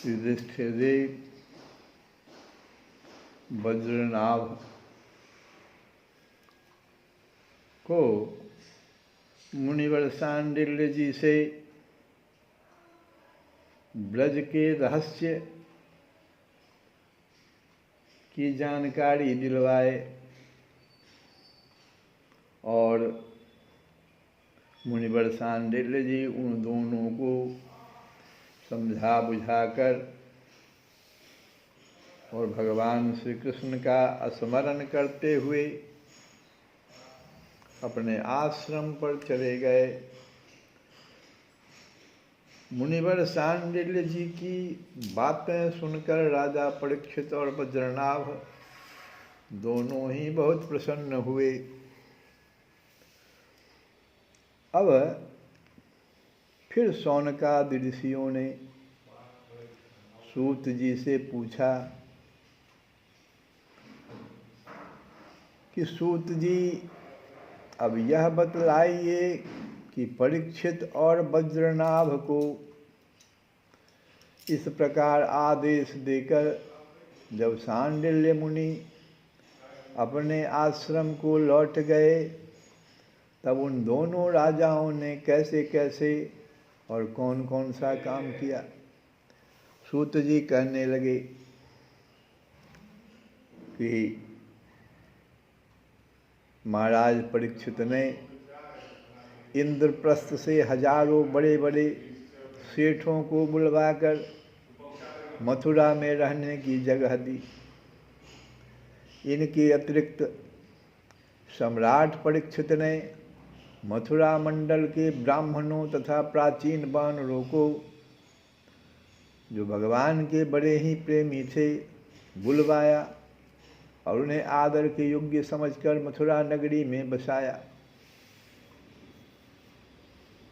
युधिष्ठिरे वज्रनाभ को मुनिवर शांडिल्य जी से ब्रज के रहस्य की जानकारी दिलवाए और मुनिवर शांडिल्य जी उन दोनों को समझा बुझाकर और भगवान श्री कृष्ण का स्मरण करते हुए अपने आश्रम पर चले गए। मुनिवर शांडिल्य जी की बातें सुनकर राजा परीक्षित और वज्रनाभ दोनों ही बहुत प्रसन्न हुए। अब फिर शौनकादि ऋषियों ने सूत जी से पूछा कि सूत जी अब यह बतलाइए कि परीक्षित और वज्रनाभ को इस प्रकार आदेश देकर जब शांडिल्य मुनि अपने आश्रम को लौट गए तब उन दोनों राजाओं ने कैसे कैसे और कौन कौन सा काम किया। सूत जी कहने लगे कि महाराज परीक्षित ने इंद्रप्रस्थ से हजारों बड़े बड़े सेठों को बुलवाकर मथुरा में रहने की जगह दी। इनके अतिरिक्त सम्राट परीक्षित ने मथुरा मंडल के ब्राह्मणों तथा प्राचीन वानरों को, जो भगवान के बड़े ही प्रेमी थे, बुलवाया और उन्हें आदर के योग्य समझकर मथुरा नगरी में बसाया।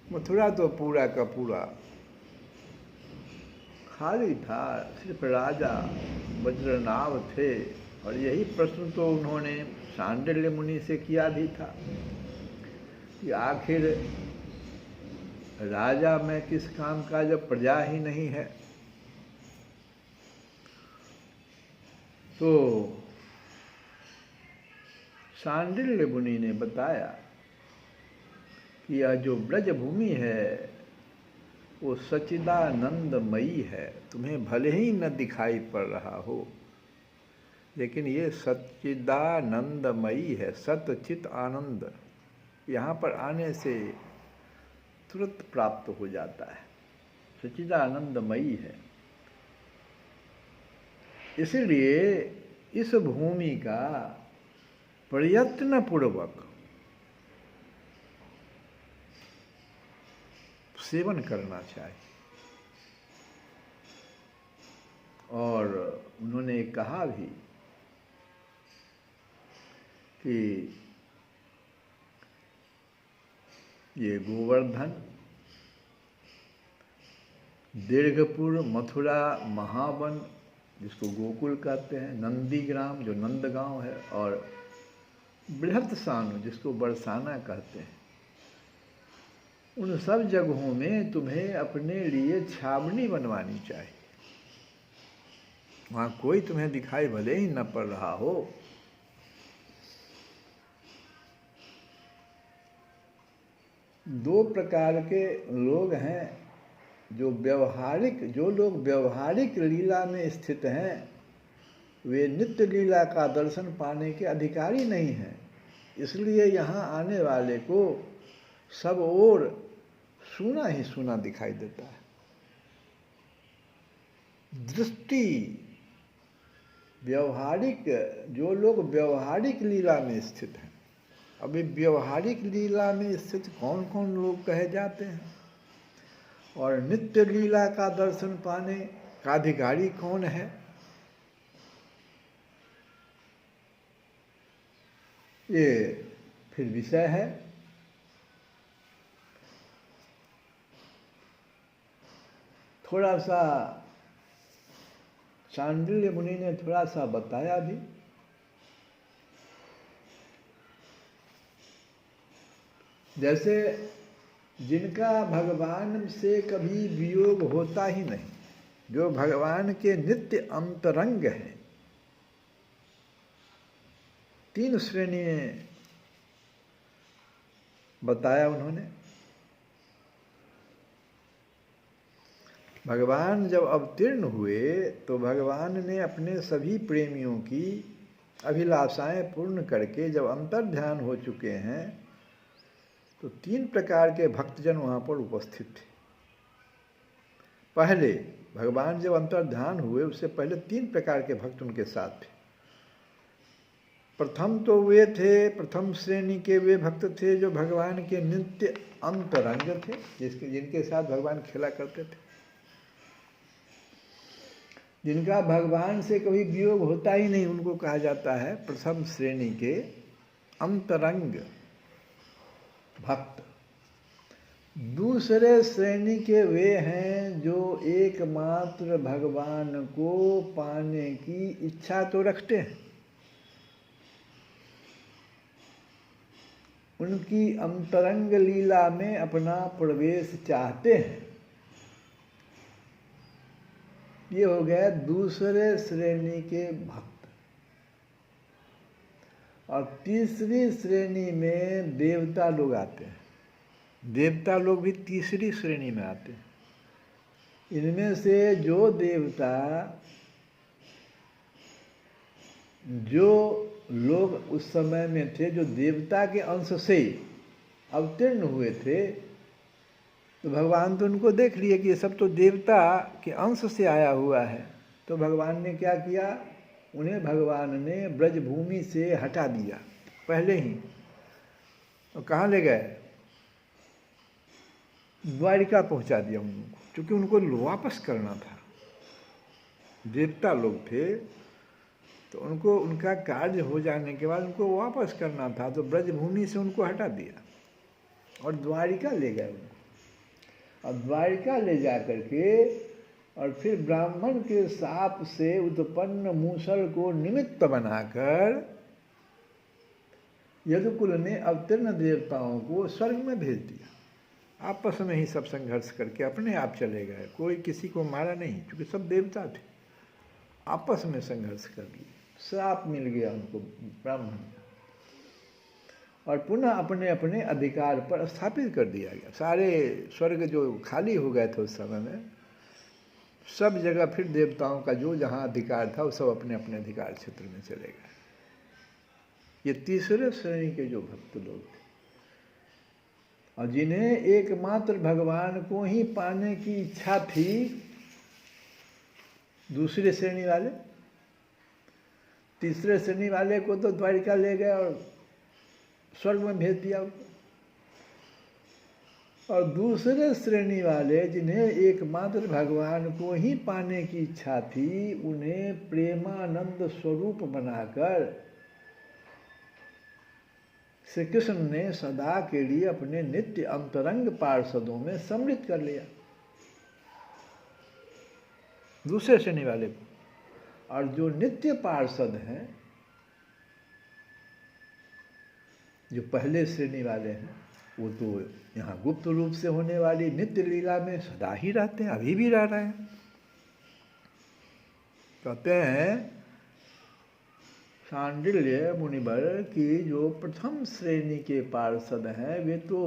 मथुरा तो पूरा का पूरा खाली था, सिर्फ राजा वज्रनाभ थे। और यही प्रश्न तो उन्होंने शांडिल्य मुनि से किया भी था कि आखिर राजा में किस काम का जब प्रजा ही नहीं है। तो शांडिल्य मुनि ने बताया कि यह जो ब्रज भूमि है वो सच्चिदानंदमयी है। तुम्हें भले ही न दिखाई पड़ रहा हो, लेकिन ये सच्चिदानंदमयी है, सतचित आनंद यहाँ पर आने से तुरंत प्राप्त हो जाता है, सच्चिदानंदमयी है। इसलिए इस भूमि का प्रयत्न पूर्वक सेवन करना चाहिए। और उन्होंने कहा भी कि ये गोवर्धन, दीर्घपुर, मथुरा, महावन जिसको गोकुल कहते हैं, नंदीग्राम जो नंदगांव है, और बृहत सानु जिसको बरसाना कहते हैं, उन सब जगहों में तुम्हें अपने लिए छावनी बनवानी चाहिए। वहाँ कोई तुम्हें दिखाई भले ही न पड़ रहा हो। दो प्रकार के लोग हैं जो लोग व्यवहारिक लीला में स्थित हैं, वे नित्य लीला का दर्शन पाने के अधिकारी नहीं हैं। इसलिए यहाँ आने वाले को सब ओर सूना ही सूना दिखाई देता है। दृष्टि जो लोग व्यवहारिक लीला में स्थित हैं। अभी व्यवहारिक लीला में स्थित कौन कौन लोग कहे जाते हैं और नित्य लीला का दर्शन पाने का अधिकारी कौन है, ये फिर विषय है। थोड़ा सा शांडिल्य मुनि ने थोड़ा सा बताया भी। जैसे जिनका भगवान से कभी वियोग होता ही नहीं, जो भगवान के नित्य अंतरंग हैं। 3 श्रेणी में बताया उन्होंने। भगवान जब अवतीर्ण हुए तो भगवान ने अपने सभी प्रेमियों की अभिलाषाएं पूर्ण करके जब अंतर ध्यान हो चुके हैं तो 3 प्रकार के भक्तजन वहाँ पर उपस्थित थे। पहले भगवान जब अंतर ध्यान हुए उससे पहले 3 प्रकार के भक्त उनके साथ थे। प्रथम तो वे थे, प्रथम श्रेणी के वे भक्त थे जो भगवान के नित्य अंतरंग थे, जिनके साथ भगवान खेला करते थे, जिनका भगवान से कभी वियोग होता ही नहीं, उनको कहा जाता है प्रथम श्रेणी के अंतरंग भक्त। दूसरे श्रेणी के वे हैं जो एकमात्र भगवान को पाने की इच्छा तो रखते हैं, उनकी अंतरंग लीला में अपना प्रवेश चाहते हैं। ये हो गया दूसरे श्रेणी के भक्त। और तीसरी श्रेणी में देवता लोग आते हैं। देवता लोग भी तीसरी श्रेणी में आते हैं। इनमें से जो देवता, जो लोग उस समय में थे जो देवता के अंश से अवतीर्ण हुए थे, तो भगवान तो उनको देख लिए कि ये सब तो देवता के अंश से आया हुआ है। तो भगवान ने क्या किया, उन्हें भगवान ने ब्रजभूमि से हटा दिया पहले ही। तो कहाँ ले गए, द्वारिका पहुंचा दिया उनको, क्योंकि उनको वापस करना था। देवता लोग थे तो उनको उनका कार्य हो जाने के बाद उनको वापस करना था, तो ब्रजभूमि से उनको हटा दिया और द्वारिका ले गए उनको। और द्वारिका ले जा करके और फिर ब्राह्मण के शाप से उत्पन्न मूसल को निमित्त बनाकर यदुकुल ने अवतीर्ण देवताओं को स्वर्ग में भेज दिया। आपस में ही सब संघर्ष करके अपने आप चले गए, कोई किसी को मारा नहीं, क्योंकि सब देवता थे। आपस में संघर्ष कर लिए, श्राप मिल गया उनको ब्राह्मण, और पुनः अपने अपने अधिकार पर स्थापित कर दिया गया। सारे स्वर्ग जो खाली हो गए थे उस समय में, सब जगह फिर देवताओं का जो जहाँ अधिकार था वो सब अपने अपने अधिकार क्षेत्र में चले गए। ये तीसरे श्रेणी के जो भक्त लोग थे, और जिन्हें एकमात्र भगवान को ही पाने की इच्छा थी। दूसरे श्रेणी वाले, तीसरे श्रेणी वाले को तो द्वारिका ले गए और स्वर्ग में भेज दिया उनको। और दूसरे श्रेणी वाले जिन्हें एकमात्र भगवान को ही पाने की इच्छा थी, उन्हें प्रेमानंद स्वरूप बनाकर श्री कृष्ण ने सदा के लिए अपने नित्य अंतरंग पार्षदों में सम्मिलित कर लिया, दूसरे श्रेणी वाले को। और जो नित्य पार्षद हैं, जो पहले श्रेणी वाले हैं, वो तो यहाँ गुप्त रूप से होने वाली नित्य लीला में सदा ही रहते हैं, अभी भी रह रहे हैं। कहते हैं शांडिल्य मुनिवर की जो प्रथम श्रेणी के पार्षद हैं, वे तो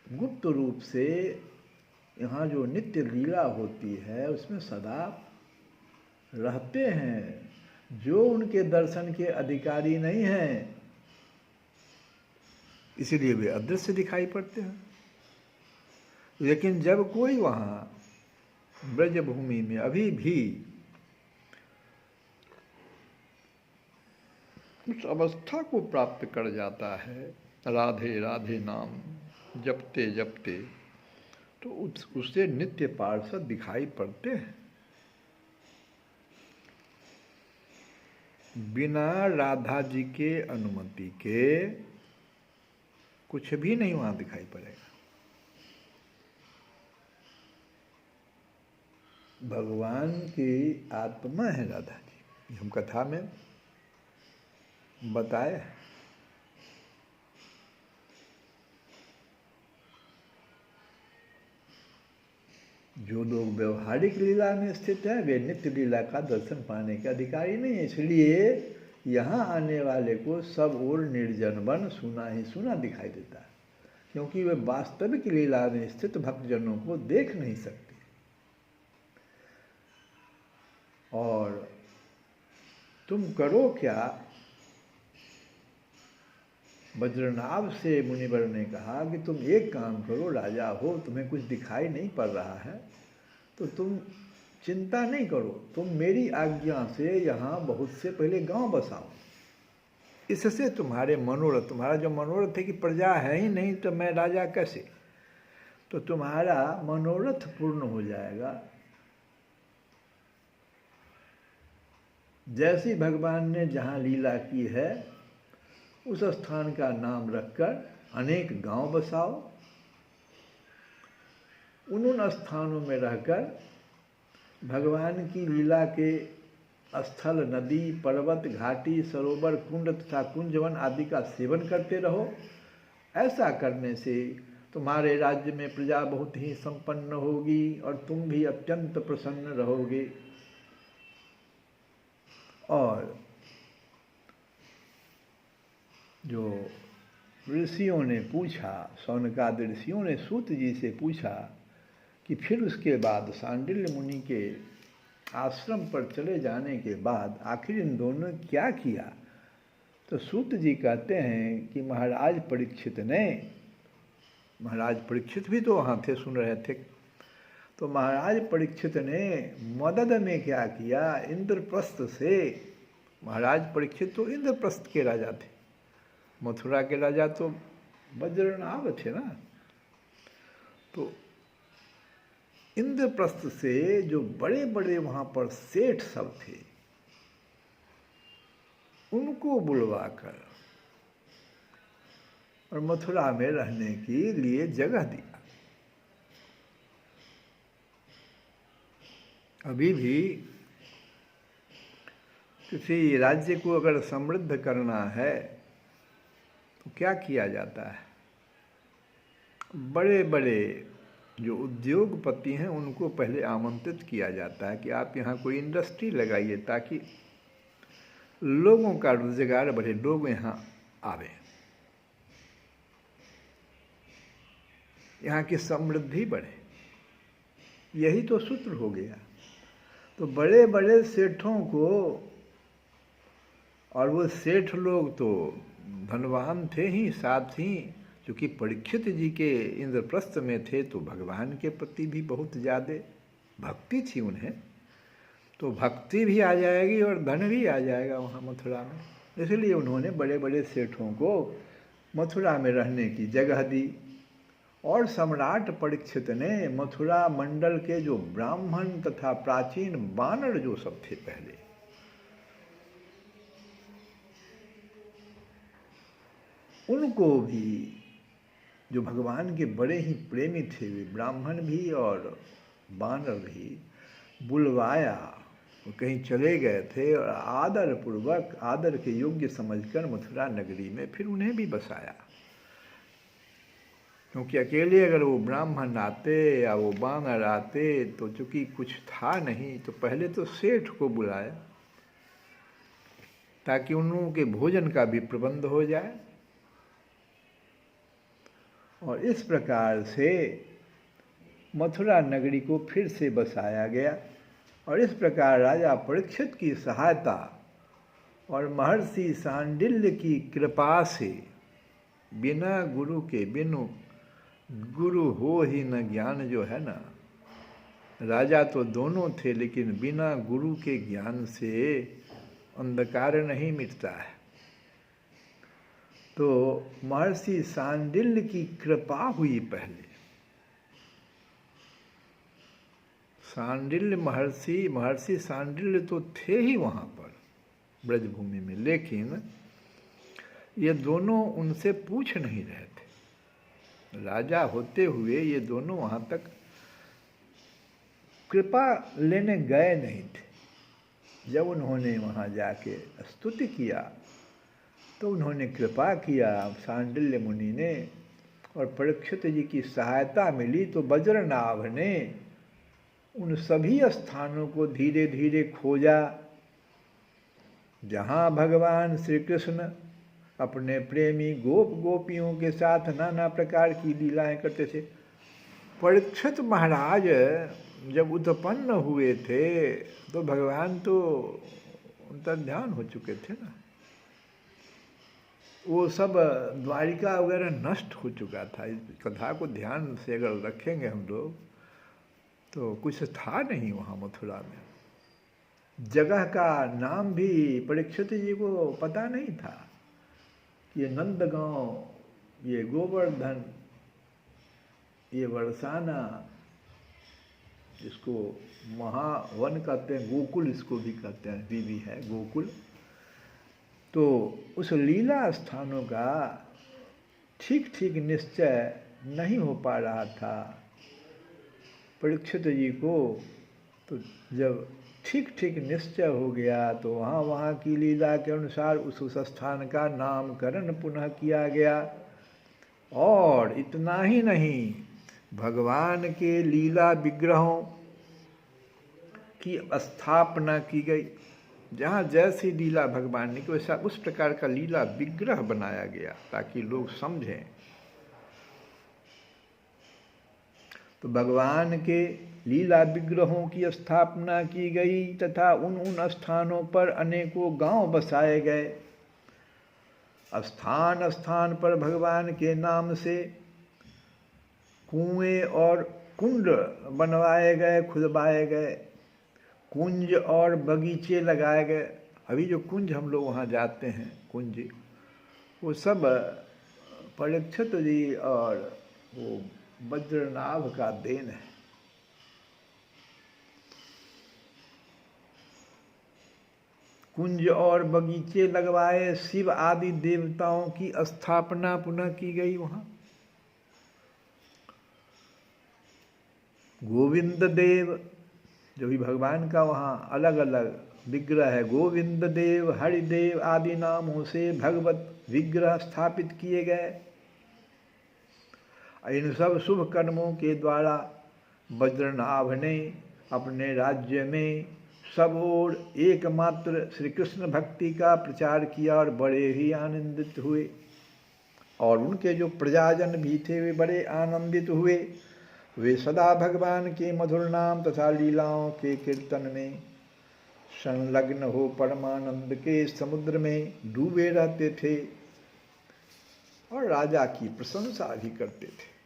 गुप्त रूप से यहाँ जो नित्य लीला होती है उसमें सदा रहते हैं। जो उनके दर्शन के अधिकारी नहीं हैं, इसीलिए वे अदृश्य दिखाई पड़ते हैं। लेकिन जब कोई वहाँ ब्रजभूमि में अभी भी उस अवस्था को प्राप्त कर जाता है, राधे राधे नाम जपते जपते, तो उससे नित्य पार्षद दिखाई पड़ते हैं। बिना राधा जी के अनुमति के कुछ भी नहीं वहाँ दिखाई पड़ेगा। भगवान की आत्मा है राधा जी, हम कथा में बताए। जो लोग व्यवहारिक लीला में स्थित हैं वे नित्य लीला का दर्शन पाने के अधिकारी नहीं है। इसलिए यहाँ आने वाले को सब ओर निर्जन वन सुना ही सुना दिखाई देता है, क्योंकि वे वास्तविक लीला में स्थित भक्तजनों को देख नहीं सकते। और तुम करो क्या? वज्रनाभ से मुनिवर ने कहा कि तुम एक काम करो, राजा हो, तुम्हें कुछ दिखाई नहीं पड़ रहा है तो तुम चिंता नहीं करो, तुम मेरी आज्ञा से यहाँ बहुत से पहले गांव बसाओ। इससे तुम्हारे मनोरथ, तुम्हारा जो मनोरथ है कि प्रजा है ही नहीं तो मैं राजा कैसे, तो तुम्हारा मनोरथ पूर्ण हो जाएगा। जैसी भगवान ने जहाँ लीला की है उस स्थान का नाम रखकर अनेक गांव बसाओ। उन स्थानों में रहकर भगवान की लीला के स्थल, नदी, पर्वत, घाटी, सरोवर, कुंड तथा कुंजवन आदि का सेवन करते रहो। ऐसा करने से तुम्हारे राज्य में प्रजा बहुत ही संपन्न होगी और तुम भी अत्यंत प्रसन्न रहोगे। और जो ऋषियों ने पूछा, शौनकादि ऋषियों ने सूत जी से पूछा कि फिर उसके बाद सांडिल्य मुनि के आश्रम पर चले जाने के बाद आखिर इन दोनों ने क्या किया, तो सूत जी कहते हैं कि महाराज परीक्षित ने, महाराज परीक्षित भी तो वहाँ थे, सुन रहे थे, तो महाराज परीक्षित ने मदद में क्या किया, इंद्रप्रस्थ से, महाराज परीक्षित तो इंद्रप्रस्थ के राजा थे, मथुरा के राजा तो वज्रनाभ थे ना, तो इंद्रप्रस्थ से जो बड़े बड़े वहाँ पर सेठ सब थे उनको बुलवाकर और मथुरा में रहने के लिए जगह दिया। अभी भी किसी राज्य को अगर समृद्ध करना है तो क्या किया जाता है, बड़े बड़े जो उद्योगपति हैं उनको पहले आमंत्रित किया जाता है कि आप यहाँ कोई इंडस्ट्री लगाइए ताकि लोगों का रोजगार बढ़े, लोग यहाँ आवे, यहाँ की समृद्धि बढ़े। यही तो सूत्र हो गया। तो बड़े बड़े सेठों को, और वो सेठ लोग तो धनवान थे ही, साथ ही क्योंकि परीक्षित जी के इंद्रप्रस्थ में थे तो भगवान के प्रति भी बहुत ज़्यादा भक्ति थी उन्हें, तो भक्ति भी आ जाएगी और धन भी आ जाएगा वहाँ मथुरा में। इसलिए उन्होंने बड़े बड़े सेठों को मथुरा में रहने की जगह दी। और सम्राट परीक्षित ने मथुरा मंडल के जो ब्राह्मण तथा प्राचीन वानर जो सब थे पहले, उनको भी, जो भगवान के बड़े ही प्रेमी थे, वे ब्राह्मण भी और वानर भी, बुलवाया। वो कहीं चले गए थे और आदर पूर्वक, आदर के योग्य समझकर मथुरा नगरी में फिर उन्हें भी बसाया। क्योंकि अकेले अगर वो ब्राह्मण आते या वो वानर आते तो चूँकि कुछ था नहीं, तो पहले तो सेठ को बुलाया ताकि उन लोगों के भोजन का भी प्रबंध हो जाए। और इस प्रकार से मथुरा नगरी को फिर से बसाया गया। और इस प्रकार राजा परीक्षित की सहायता और महर्षि सांडिल्य की कृपा से, बिना गुरु के, बिनु गुरु हो ही न ज्ञान, जो है ना, राजा तो दोनों थे लेकिन बिना गुरु के ज्ञान से अंधकार नहीं मिटता है। तो महर्षि सांडिल्य की कृपा हुई पहले। सांडिल्य महर्षि सांडिल्य तो थे ही वहाँ पर ब्रजभूमि में, लेकिन ये दोनों उनसे पूछ नहीं रहे थे। राजा होते हुए ये दोनों वहाँ तक कृपा लेने गए नहीं थे। जब उन्होंने वहाँ जाके स्तुति किया तो उन्होंने कृपा किया सांडिल्य मुनि ने, और परीक्षित जी की सहायता मिली तो वज्रनाभ ने उन सभी स्थानों को धीरे धीरे खोजा जहाँ भगवान श्री कृष्ण अपने प्रेमी गोप गोपियों के साथ नाना प्रकार की लीलाएं करते थे। परीक्षित महाराज जब उत्पन्न हुए थे तो भगवान तो अंतर्ध्यान हो चुके थे ना, वो सब द्वारिका वगैरह नष्ट हो चुका था। इस कथा को ध्यान से अगर रखेंगे हम लोग तो कुछ था नहीं वहाँ मथुरा में। जगह का नाम भी परीक्षित जी को पता नहीं था। ये नंदगांव, ये गोवर्धन, ये बरसाना, जिसको महावन कहते हैं, गोकुल इसको भी कहते हैं, भी है गोकुल। तो उस लीला स्थानों का ठीक ठीक निश्चय नहीं हो पा रहा था परीक्षित जी को। तो जब ठीक ठीक निश्चय हो गया तो वहाँ की लीला के अनुसार उस स्थान का नामकरण पुनः किया गया। और इतना ही नहीं, भगवान के लीला विग्रहों की स्थापना की गई। जहाँ जैसी लीला भगवान ने की वैसा उस प्रकार का लीला विग्रह बनाया गया ताकि लोग समझें। तो भगवान के लीला विग्रहों की स्थापना की गई तथा उन स्थानों पर अनेकों गांव बसाए गए। स्थान स्थान पर भगवान के नाम से कुएं और कुंड बनवाए गए, खुदवाए गए, कुंज और बगीचे लगाए गए। अभी जो कुंज हम लोग वहाँ जाते हैं कुंज, वो सब परीक्षित जी और वो वज्रनाभ का देन है। कुंज और बगीचे लगवाए, शिव आदि देवताओं की स्थापना पुनः की गई वहाँ। गोविंद देव, जो भी भगवान का वहाँ अलग अलग विग्रह है, गोविंद देव, हरिदेव आदि नामों से भगवत विग्रह स्थापित किए गए। इन सब शुभ कर्मों के द्वारा वज्रनाभ ने अपने राज्य में सब ओर एकमात्र श्री कृष्ण भक्ति का प्रचार किया और बड़े ही आनंदित हुए। और उनके जो प्रजाजन भी थे वे बड़े आनंदित हुए। वे सदा भगवान के मधुर नाम तथा लीलाओं के कीर्तन में संलग्न हो परमानंद के समुद्र में डूबे रहते थे और राजा की प्रशंसा भी करते थे।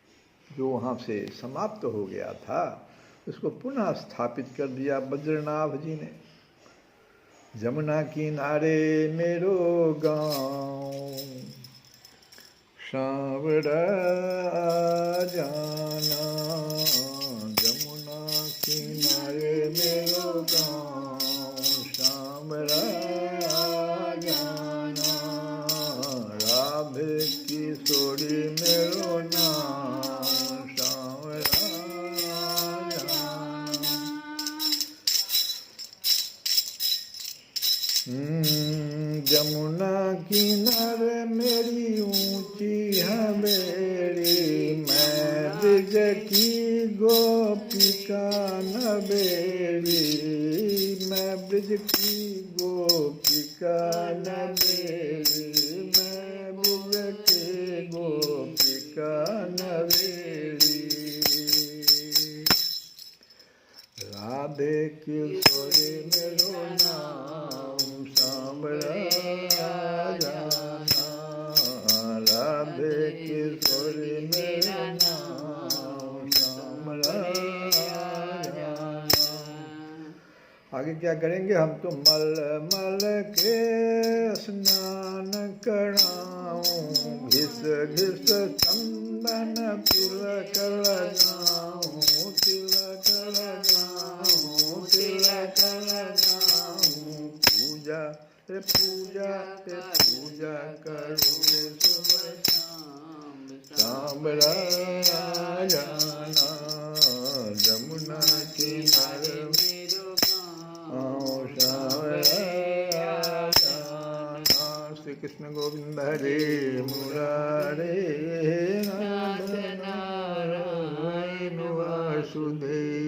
जो वहाँ से समाप्त हो गया था उसको पुनः स्थापित कर दिया वज्रनाभ जी ने। जमुना किनारे मेरो गाँव, सांवरा जाना, जमुना किनारे मेरो गाँव, सांवरा जाना, राधे किशोरी मेरो नाम, सांवरा जमुना किनारे मेरी ऊंची हवेली, मैं ब्रज की गोपिका नबेली, मैं ब्रज की गोपिका नबेली, मैं ब्रज की गोपिका नबेली, राधे किशोरी मेरो नाम, सांवरा जाना, राधे किशोरी मेरो नाम, सांवरा जाना। आगे क्या करेंगे हम? तो मल मल के स्नान कराऊं, घिस घिस चंदन तिलक लगाऊं, तिलक लगाऊं, तिलक लगाऊं, पूजा रे पूजा रे पूजा करूँगे सुबह शाम, सांवरा जाना, जमुना किनारे मेरो गाँव, सांवरा जाना। श्री कृष्ण गोविंद हरे मुरारे, नारायण वासुदेव।